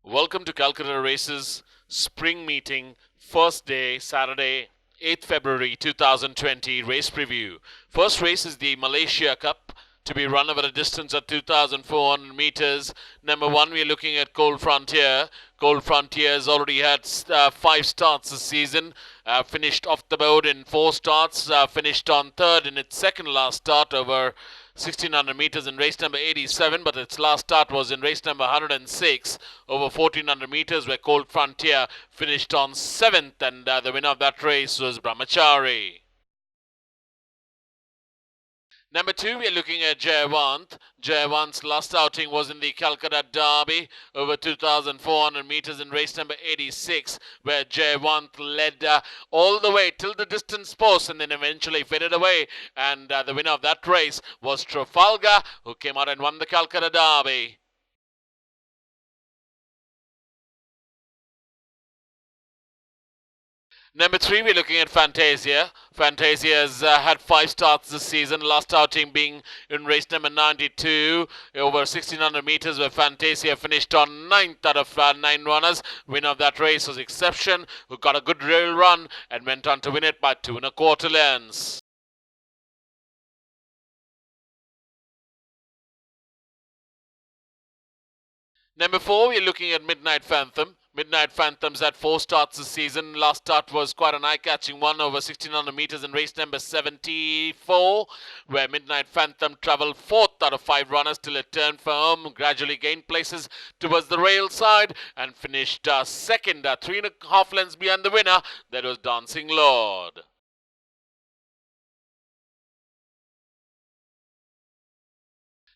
Welcome to Calcutta Races Spring Meeting, first day, Saturday, 8th February 2020 race preview. First race is the Malaysia Cup to be run over a distance of 2,400 meters. Number one, we're looking at Cold Frontier. Cold Frontier has already had 5 starts this season. Finished off the board in 4 starts. Finished on third in its second last start over 1600 meters in race number 87, but its last start was in race number 106 over 1400 meters, where Cold Frontier finished on 7th, and the winner of that race was Brahmachari. Number two, we are looking at Jayawant. Jayawant's last outing was in the Calcutta Derby over 2,400 meters in race number 86, where Jayawant led all the way till the distance post and then eventually faded away. And the winner of that race was Trafalgar, who came out and won the Calcutta Derby. Number three, we're looking at Fantasia. Fantasia has had 5 starts this season, last outing being in race number 92 over 1600 meters, where Fantasia finished on 9th out of 9 runners. Winner of that race was Exception, who got a good rail run and went on to win it by 2 1/4 lengths. Number four, we're looking at Midnight Phantom. Midnight Phantom's had 4 starts this season. Last start was quite an eye-catching one over 1600 meters in race number 74, where Midnight Phantom travelled 4th out of 5 runners till it turned for home, gradually gained places towards the rail side and finished second, 3 1/2 lengths behind the winner. That was Dancing Lord.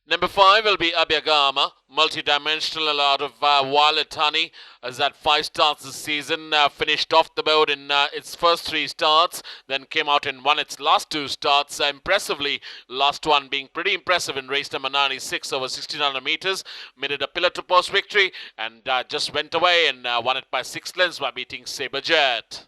Number 5 will be Abhyagama, multi-dimensional out of Violet Honey, has had 5 starts this season, finished off the board in its first 3 starts, then came out and won its last 2 starts impressively, last one being pretty impressive in race number 96 over 1600 meters, made it a pillar-to-post victory, and just went away and won it by 6 lengths by beating Saberjet.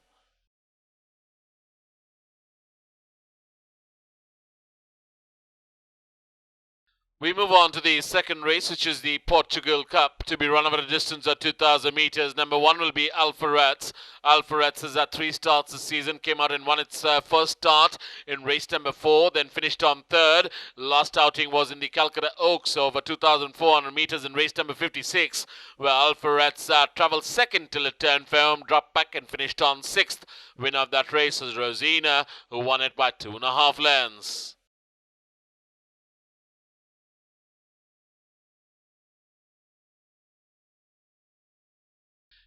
We move on to the second race, which is the Portugal Cup, to be run over a distance of 2,000 meters. Number one will be Alpharets. Alpharets has had 3 starts this season, came out and won its first start in race number 4, then finished on third. Last outing was in the Calcutta Oaks over 2,400 meters in race number 56, where Alpharets travelled second till it turned for home, dropped back and finished on 6th. Winner of that race was Rosina, who won it by 2 1/2 lengths.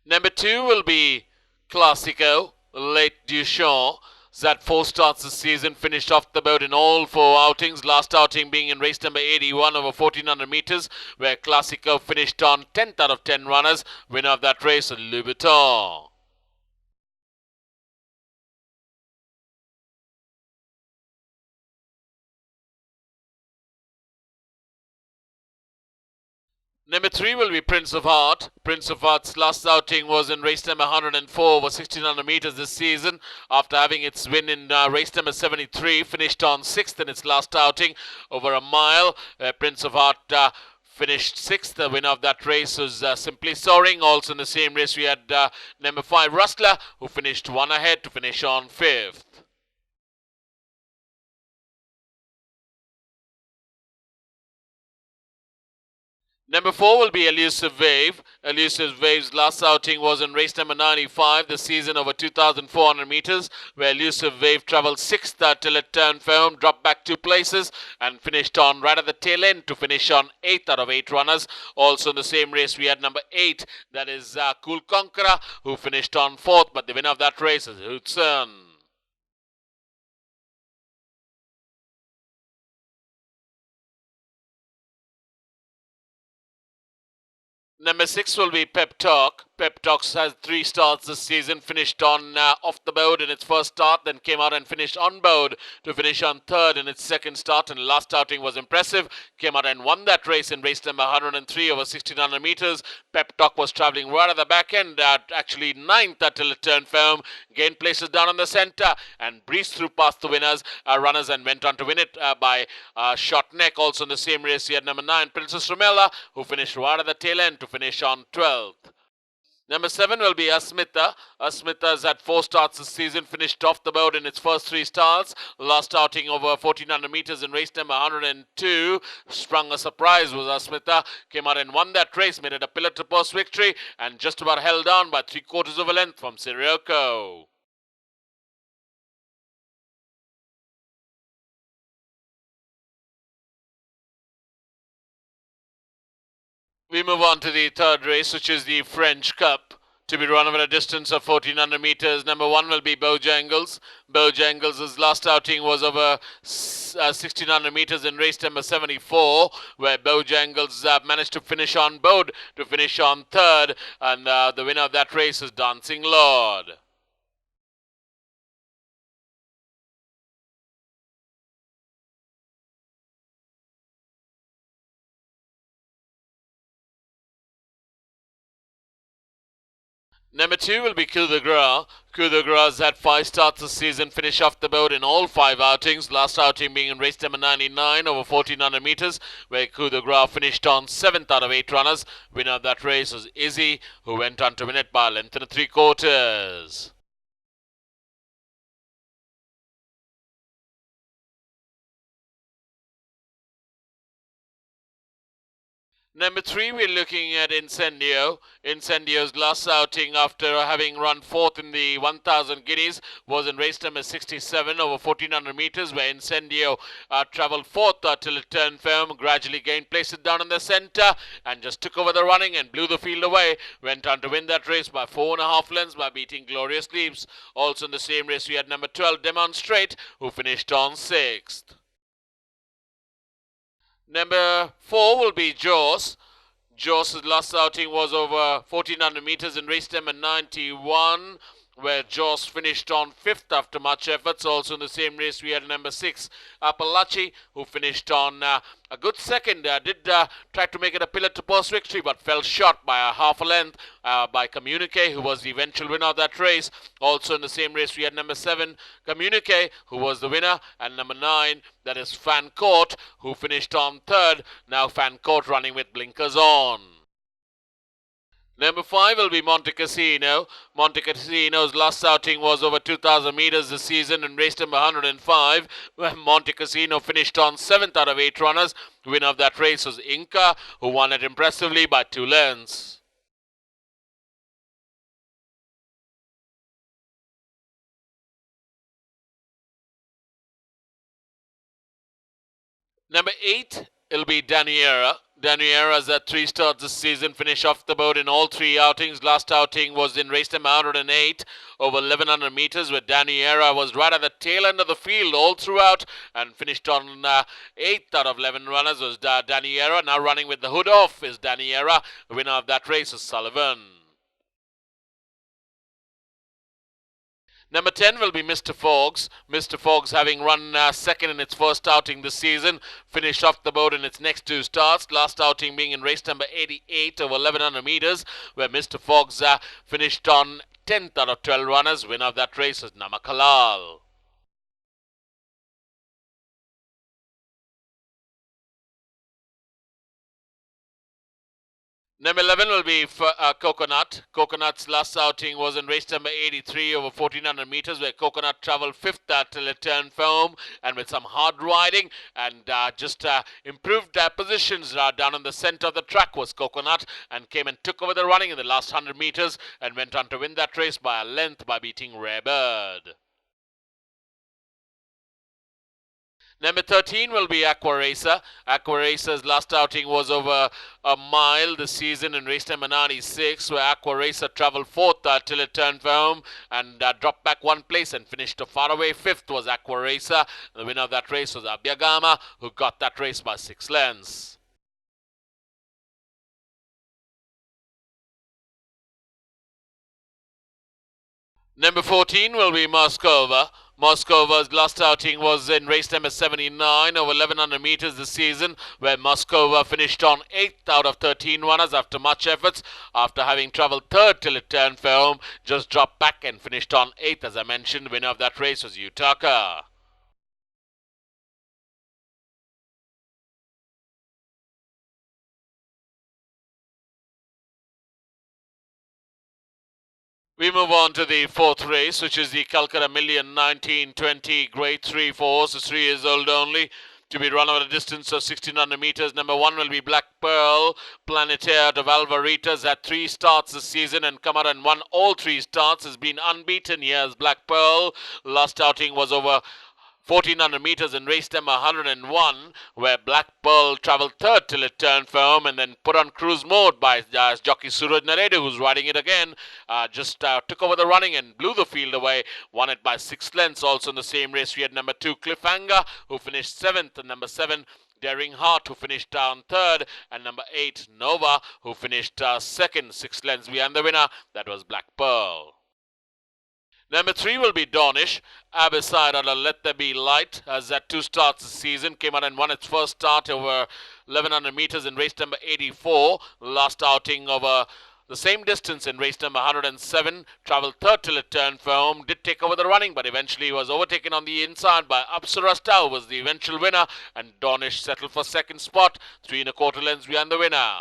Number 2 will be Classico, Late Duchamp. He's had 4 starts this season, finished off the boat in all 4 outings, last outing being in race number 81 over 1400 meters, where Classico finished on 10th out of 10 runners. Winner of that race, Louboutin. Number 3 will be Prince of Heart. Prince of Heart's last outing was in race number 104 over 1600 meters this season. After having its win in race number 73, finished on 6th in its last outing over a mile. Prince of Heart finished 6th. The winner of that race was Simply Soaring. Also in the same race, we had number 5 Rustler, who finished 1 ahead to finish on 5th. Number 4 will be Elusive Wave. Elusive Wave's last outing was in race number 95 this season over 2,400 meters, where Elusive Wave travelled 6th till it turned for home, dropped back 2 places, and finished on right at the tail end to finish on 8th out of 8 runners. Also in the same race, we had number 8, that is Cool Conqueror, who finished on 4th, but the winner of that race is Hudson. Number 6 will be Pep Talk. Pep Talks has 3 starts this season, finished on off the board in its first start, then came out and finished on board to finish on third in its second start, and last outing was impressive. Came out and won that race in race number 103 over 1600 meters. Pep Talk was travelling right at the back end, actually 9th until it turned firm, gained places down in the centre and breezed through past the runners and went on to win it by short neck. Also in the same race, he had number 9 Princess Rumella, who finished right at the tail end to finish on 12th. Number 7 will be Asmita. Asmita has had 4 starts this season, finished off the board in its first 3 starts. Last outing over 1400 meters in race number 102. Sprung a surprise was Asmita. Came out and won that race, made it a pillar to post victory, and just about held on by 3/4 of a length from Sirocco. We move on to the third race, which is the French Cup, to be run over a distance of 1400 meters. Number 1 will be Bojangles. Bojangles' last outing was over 1600 meters in race number 74, where Bojangles managed to finish on board, to finish on third, and the winner of that race is Dancing Lord. Number 2 will be Coup de Grace. Coup de Grace has had 5 starts this season, finish off the board in all 5 outings. Last outing being in race number 99 over 1400 meters, where Coup de Grace finished on 7th out of 8 runners. Winner of that race was Izzy, who went on to win it by a length and 3/4. Number 3, we're looking at Incendio. Incendio's last outing after having run 4th in the 1000 guineas was in race number 67 over 1400 meters, where Incendio travelled 4th till it turned firm, gradually gained places down in the centre, and just took over the running and blew the field away. Went on to win that race by 4.5 lengths by beating Glorious Leaves. Also in the same race, we had number 12, Demonstrate, who finished on 6th. Number 4 will be Jaws. Jaws' last outing was over 1400 meters in race number 91, where Jaws finished on 5th after much efforts. Also in the same race, we had number 6, Appalachi, who finished on a good second. Did try to make it a pillar to post victory, but fell short by a half a length by Communique, who was the eventual winner of that race. Also in the same race, we had number 7, Communique, who was the winner, and number 9, that is Fancourt, who finished on 3rd. Now Fancourt running with blinkers on. Number 5 will be Monte Cassino. Monte Cassino's last outing was over 2,000 meters this season in race number 105, where Monte Cassino finished on 7th out of 8 runners. The winner of that race was Inca, who won it impressively by 2 lengths. Number 8, it'll be Daniera. Daniera's had 3 starts this season, finish off the board in all 3 outings. Last outing was in race number 108 over 1100 meters, where Daniera was right at the tail end of the field all throughout and finished on 8th out of 11 runners was Daniera. Now running with the hood off is Daniera. The winner of that race is Sullivan. Number 10 will be Mr. Fogs. Mr. Fogs, having run second in its first outing this season, finished off the board in its next 2 starts. Last outing being in race number 88 over 1100 meters, where Mr. Fogs finished on 10th out of 12 runners. Winner of that race is Namakalal. Number 11 will be Coconut. Coconut's last outing was in race number 83 over 1400 meters, where Coconut travelled 5th till it turned firm, and with some hard riding and just improved their positions down in the centre of the track was Coconut, and came and took over the running in the last 100 meters and went on to win that race by a length by beating Rare Bird. Number 13 will be Aquaracer. Aquaracer's last outing was over a mile this season in race number 96, where Aquaracer travelled 4th till it turned for home and dropped back 1 place and finished a faraway 5th was Aquaracer. The winner of that race was Abhyagama, who got that race by 6 lengths. Number 14 will be Moskova. Moskova's last outing was in race number 79 over 1100 meters this season, where Moskova finished on 8th out of 13 runners after much efforts. After having travelled 3rd till it turned for home, just dropped back and finished on 8th. As I mentioned, winner of that race was Utaka. We move on to the fourth race, which is the Calcutta Million 1920 Grade 3 for horses 3 years old only, to be run over a distance of 1600 meters. Number 1 will be Black Pearl Planetaire de Valveritas. Had 3 starts this season and come out and won all 3 starts. Has been unbeaten. Here's Black Pearl. Last outing was over 1400 meters in race number 101, where Black Pearl travelled third till it turned for home and then put on cruise mode by jockey Suraj Naredi, who's riding it again. Just took over the running and blew the field away. Won it by 6 lengths. Also in the same race, we had number 2 Cliffhanger, who finished 7th, and number 7 Daring Heart, who finished down third, and number 8 Nova, who finished second, 6 lengths behind the winner. That was Black Pearl. Number 3 will be Dornish. Abyside on a Let There Be Light has had 2 starts this season. Came out and won its first start over 1100 meters in race number 84. Last outing over the same distance in race number 107. Travelled third till it turned for home. Did take over the running, but eventually was overtaken on the inside by Apsara, was the eventual winner. And Dornish settled for second spot. 3 1/4 lengths behind the winner.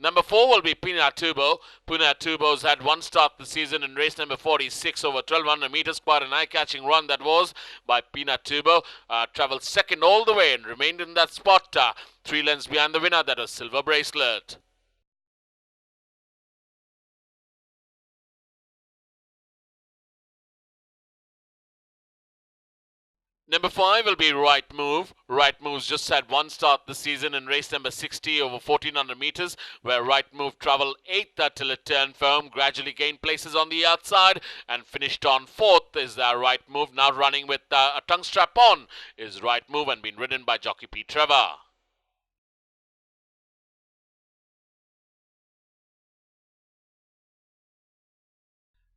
Number 4 will be Pinatubo. Pinatubo's had 1 start this season in race number 46 over 1200 meters. Quite an eye-catching run that was by Pinatubo. Travelled second all the way and remained in that spot. 3 lengths behind the winner. That was Silver Bracelet. Number 5 will be Right Move. Right Move's just had 1 start this season in race number 60 over 1400 meters, where Right Move travelled 8th till it turned firm, gradually gained places on the outside and finished on 4th. Is Right Move, now running with a tongue strap on, is Right Move, and been ridden by jockey P. Trevor.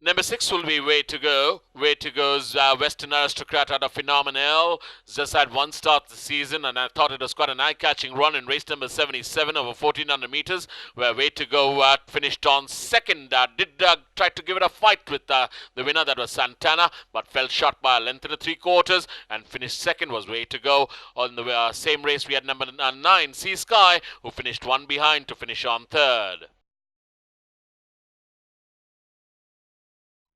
Number 6 will be Way to Go. Way to Go's Western Aristocrat out of Phenomenal. Just had 1 start this season, and I thought it was quite an eye-catching run in race number 77 over 1400 meters, where Way to Go finished on second. Did try to give it a fight with the winner, that was Santana, but fell short by a length and 3/4, and finished second was Way to Go. On the same race, we had number 9 Sea Sky, who finished 1 behind to finish on third.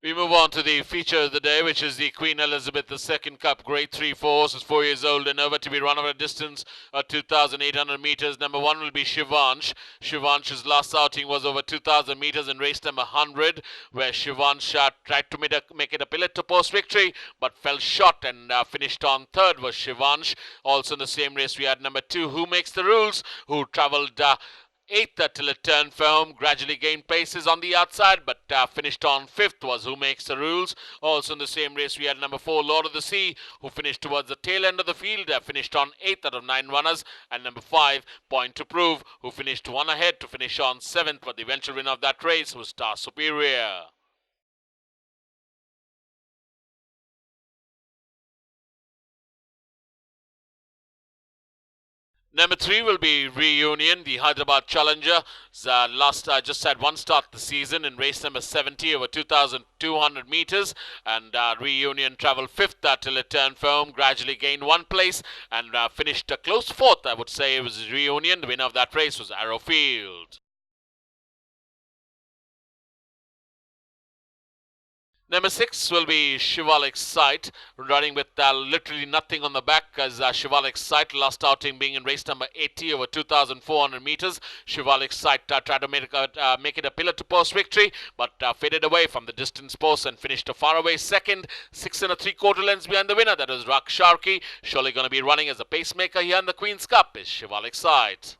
We move on to the feature of the day, which is the Queen Elizabeth II Cup Grade 3 for horses 4 years old and over, to be run over a distance of 2,800 meters. Number 1 will be Shivansh. Shivansh's last outing was over 2,000 meters in race number 100, where Shivansh tried to make it a pillar to post victory, but fell short and finished on third was Shivansh. Also in the same race, we had number 2, Who Makes the Rules, who travelled 8th till it turned for home, gradually gained places on the outside, but finished on 5th was Who Makes the Rules. Also in the same race, we had number 4, Lord of the Sea, who finished towards the tail end of the field, finished on 8th out of 9 runners, and number 5, Point to Prove, who finished 1 ahead to finish on 7th, but the eventual winner of that race was Star Superior. Number 3 will be Reunion, the Hyderabad Challenger. Just had 1 start the season in race number 70 over 2,200 meters, and Reunion travelled 5th till it turned for home, gradually gained 1 place and finished a close 4th. I would say it was Reunion. The winner of that race was Arrowfield. Number 6 will be Shivalik Sight, running with literally nothing on the back, as Shivalik Sight, last outing being in race number 80 over 2,400 meters. Shivalik Sight tried to make it a pillar to post victory, but faded away from the distance post and finished a faraway second, 6 3/4 lengths behind the winner. That is Rak Sharkey. Surely going to be running as a pacemaker here in the Queen's Cup is Shivalik Sight.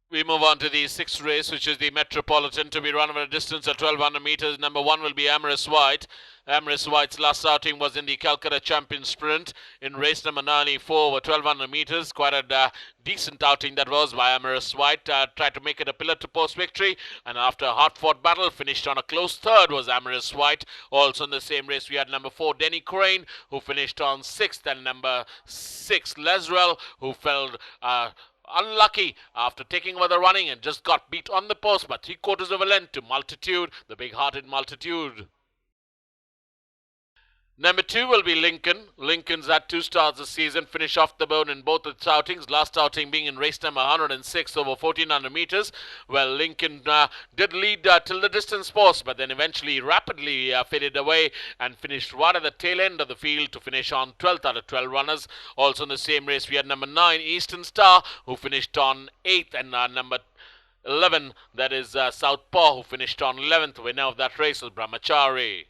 We move on to the 6th race, which is the Metropolitan, to be run over a distance of 1,200 meters. Number 1 will be Amorous White. Amorous White's last outing was in the Calcutta Champion Sprint in race number 94 over 1,200 meters. Quite a decent outing that was by Amorous White. Tried to make it a pillar to post victory, and after a hard-fought battle, finished on a close third was Amorous White. Also in the same race, we had number 4 Denny Crane, who finished on 6th, and number 6 Lesrel, who fell unlucky after taking over the running and just got beat on the post by 3/4 of a length to Multitude, the big-hearted Multitude. Number 2 will be Lincoln. Lincoln's had 2 starts this season, finished off the board in both its outings. Last outing being in race number 106 over 1400 meters, where Lincoln did lead till the distance post, but then eventually rapidly faded away and finished right at the tail end of the field to finish on 12th out of 12 runners. Also in the same race, we had number 9 Eastern Star, who finished on 8th, and number 11, that is Southpaw, who finished on 11th. Winner of that race was Brahmachari.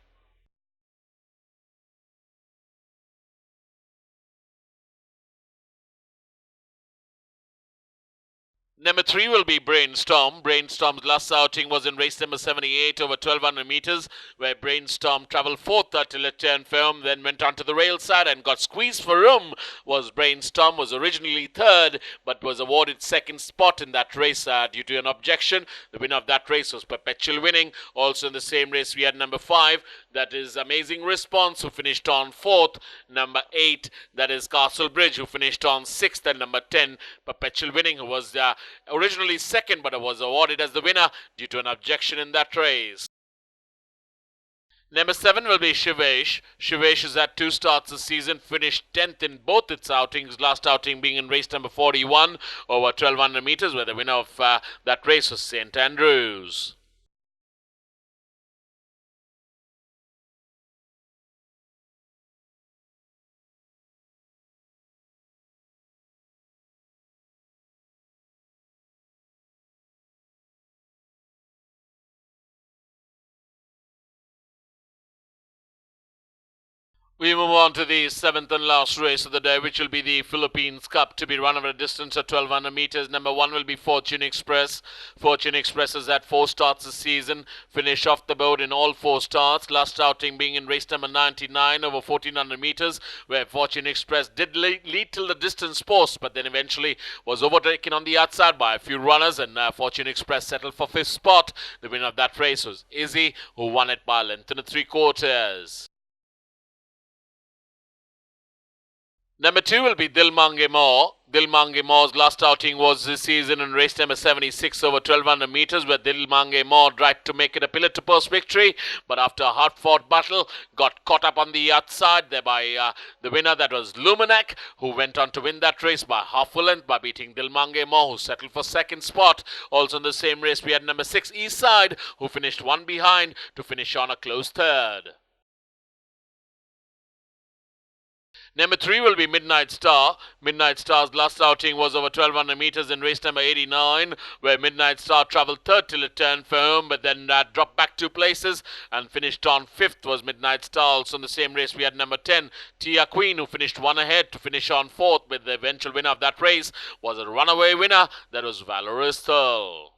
Number 3 will be Brainstorm. Brainstorm's last outing was in race number 78 over 1200 meters, where Brainstorm travelled fourth till it turned firm, then went onto the rail side and got squeezed for room. Was Brainstorm, was originally third, but was awarded second spot in that race due to an objection. The winner of that race was Perpetual Winning. Also in the same race, we had number 5, that is Amazing Response, who finished on fourth. Number 8, that is Castle Bridge, who finished on sixth, and number 10, Perpetual Winning, who was originally second, but was awarded as the winner due to an objection in that race. Number 7 will be Shivesh. Shivesh has had 2 starts this season, finished 10th in both its outings, last outing being in race number 41 over 1200 meters, where the winner of that race was St. Andrews. We move on to the 7th and last race of the day, which will be the Philippines Cup, to be run over a distance of 1200 meters. Number 1 will be Fortune Express. Fortune Express has had 4 starts this season, finished off the board in all 4 starts. Last outing being in race number 99 over 1400 meters, where Fortune Express did lead till the distance post, but then eventually was overtaken on the outside by a few runners, and Fortune Express settled for 5th spot. The winner of that race was Izzy, who won it by a length and 3/4. Number 2 will be Dil Mange More. Dil Mange More's last outing was this season in race number 76 over 1200 meters, where Dil Mange More tried to make it a pillar to post victory, but after a hard-fought battle, got caught up on the outside, thereby the winner, that was Luminac, who went on to win that race by half a length by beating Dil Mange More, who settled for 2nd spot. Also in the same race, we had number 6 Eastside, who finished 1 behind to finish on a close 3rd. Number 3 will be Midnight Star. Midnight Star's last outing was over 1200 meters in race number 89, where Midnight Star travelled 3rd till it turned for home, but then dropped back 2 places and finished on 5th was Midnight Star. Also in the same race, we had number 10, Tia Queen, who finished 1 ahead to finish on 4th, but the eventual winner of that race was a runaway winner, that was Valorous Thurl.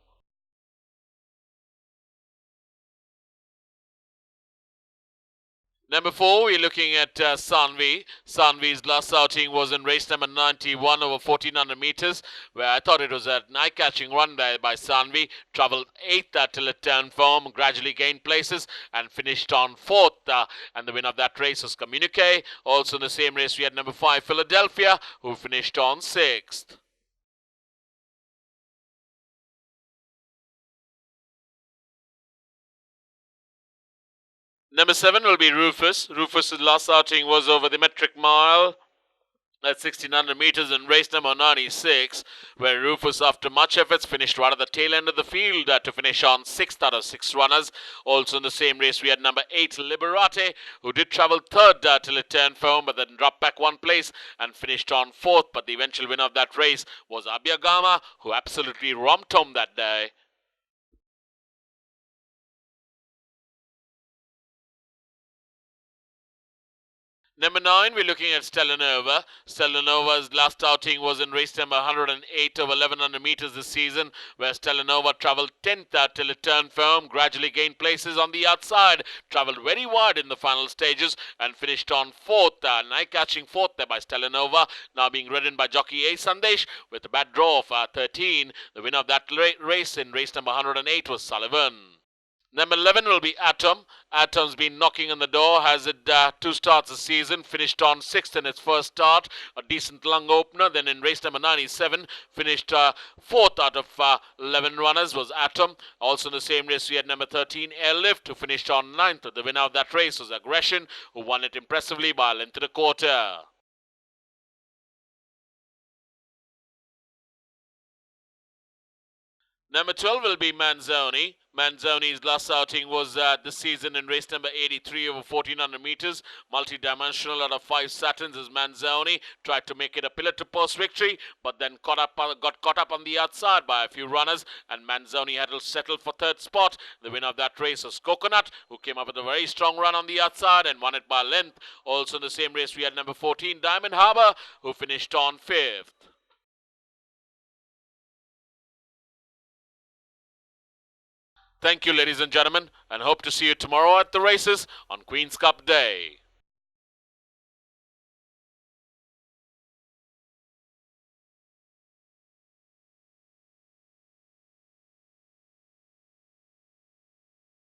Number 4, we're looking at Sanvi. Sanvi's last outing was in race number 91 over 1400 meters, where I thought it was an eye-catching run by Sanvi. Travelled 8th till it turned firm, gradually gained places, and finished on 4th. And the winner of that race was Communique. Also in the same race, we had number 5, Philadelphia, who finished on 6th. Number 7 will be Rufus. Rufus's last outing was over the metric mile at 1600 meters in race number 96, where Rufus, after much efforts, finished right at the tail end of the field to finish on 6th out of 6 runners. Also in the same race, we had number 8, Liberate, who did travel 3rd till it turned firm, but then dropped back 1 place and finished on 4th. But the eventual winner of that race was Abhyagama, who absolutely romped home that day. Number 9, we're looking at Stellanova. Stellanova's last outing was in race number 108 over 1100 meters this season, where Stellanova travelled 10th till it turned firm, gradually gained places on the outside, travelled very wide in the final stages, and finished on 4th, an eye-catching 4th there by Stellanova, now being ridden by jockey A. Sandesh with a bad draw of 13. The winner of that race in race number 108 was Sullivan. Number 11 will be Atom. Atom's been knocking on the door, has it 2 starts this season, finished on 6th in its first start, a decent lung opener. Then in race number 97, finished 4th out of 11 runners was Atom. Also in the same race, we had number 13, Airlift, who finished on 9th. The winner of that race was Aggression, who won it impressively by a length and a quarter. Number 12 will be Manzoni. Manzoni's last outing was this season in race number 83 over 1400 meters. Multi-dimensional out of 5 Saturns as Manzoni tried to make it a pillar to post victory, but then got caught up on the outside by a few runners, and Manzoni had to settle for 3rd spot. The winner of that race was Coconut, who came up with a very strong run on the outside and won it by length. Also in the same race, we had number 14, Diamond Harbour, who finished on 5th. Thank you, ladies and gentlemen, and hope to see you tomorrow at the races on Queen's Cup Day.